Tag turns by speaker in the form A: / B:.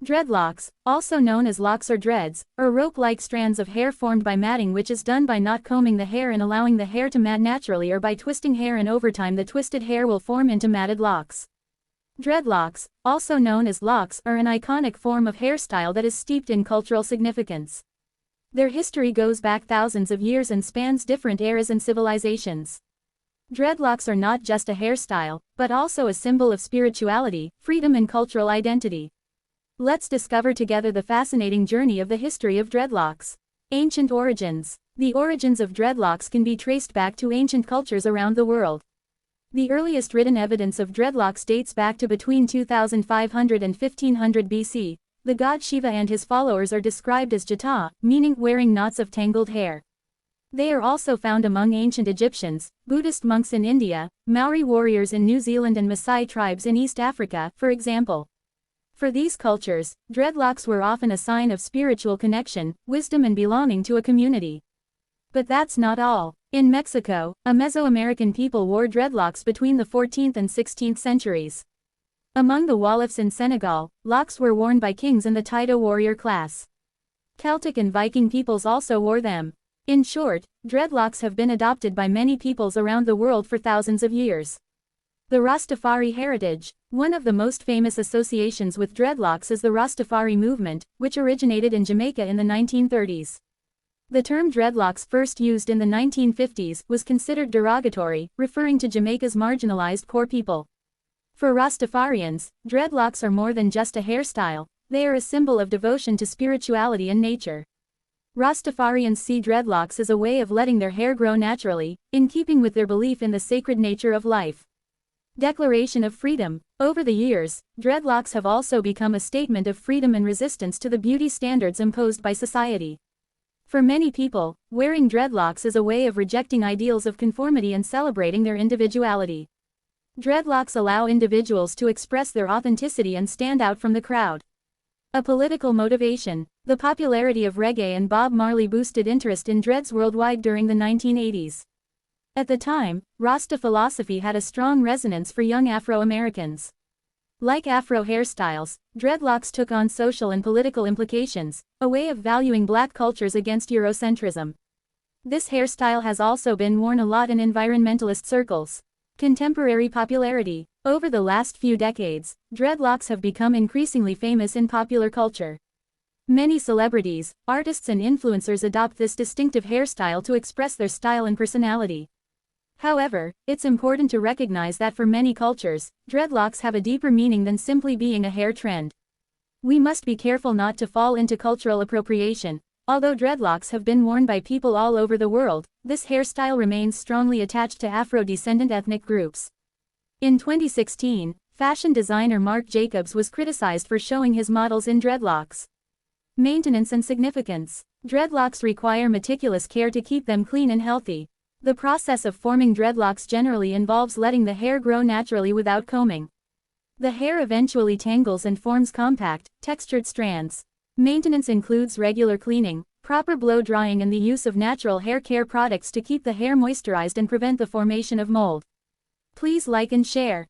A: Dreadlocks, also known as locks or dreads, are rope-like strands of hair formed by matting, which is done by not combing the hair and allowing the hair to mat naturally, or by twisting hair, and over time the twisted hair will form into matted locks. Dreadlocks, also known as locks, are an iconic form of hairstyle that is steeped in cultural significance. Their history goes back thousands of years and spans different eras and civilizations. Dreadlocks are not just a hairstyle, but also a symbol of spirituality, freedom and cultural identity. Let's discover together the fascinating journey of the history of dreadlocks. Ancient origins. The origins of dreadlocks can be traced back to ancient cultures around the world. The earliest written evidence of dreadlocks dates back to between 2500 and 1500 BC. The god Shiva and his followers are described as jata, meaning wearing knots of tangled hair. They are also found among ancient Egyptians, Buddhist monks in India, Maori warriors in New Zealand and Maasai tribes in East Africa, for example. For these cultures, dreadlocks were often a sign of spiritual connection, wisdom and belonging to a community. But that's not all. In Mexico, a Mesoamerican people wore dreadlocks between the 14th and 16th centuries. Among the Wolofs in Senegal, locks were worn by kings and the Taito warrior class. Celtic and Viking peoples also wore them. In short, dreadlocks have been adopted by many peoples around the world for thousands of years. The Rastafari heritage. One of the most famous associations with dreadlocks is the Rastafari movement, which originated in Jamaica in the 1930s. The term dreadlocks, first used in the 1950s, was considered derogatory, referring to Jamaica's marginalized poor people. For Rastafarians, dreadlocks are more than just a hairstyle, they are a symbol of devotion to spirituality and nature. Rastafarians see dreadlocks as a way of letting their hair grow naturally, in keeping with their belief in the sacred nature of life. Declaration of freedom. Over the years, dreadlocks have also become a statement of freedom and resistance to the beauty standards imposed by society. For many people, wearing dreadlocks is a way of rejecting ideals of conformity and celebrating their individuality. Dreadlocks allow individuals to express their authenticity and stand out from the crowd. A political motivation. The popularity of reggae and Bob Marley boosted interest in dreads worldwide during the 1980s. At the time, Rasta philosophy had a strong resonance for young Afro-Americans. Like Afro hairstyles, dreadlocks took on social and political implications, a way of valuing black cultures against Eurocentrism. This hairstyle has also been worn a lot in environmentalist circles. Contemporary popularity. Over the last few decades, dreadlocks have become increasingly famous in popular culture. Many celebrities, artists and influencers adopt this distinctive hairstyle to express their style and personality. However, it's important to recognize that for many cultures, dreadlocks have a deeper meaning than simply being a hair trend. We must be careful not to fall into cultural appropriation. Although dreadlocks have been worn by people all over the world, this hairstyle remains strongly attached to Afro-descendant ethnic groups. In 2016, fashion designer Marc Jacobs was criticized for showing his models in dreadlocks. Maintenance and significance. Dreadlocks require meticulous care to keep them clean and healthy. The process of forming dreadlocks generally involves letting the hair grow naturally without combing. The hair eventually tangles and forms compact, textured strands. Maintenance includes regular cleaning, proper blow drying and the use of natural hair care products to keep the hair moisturized and prevent the formation of mold. Please like and share.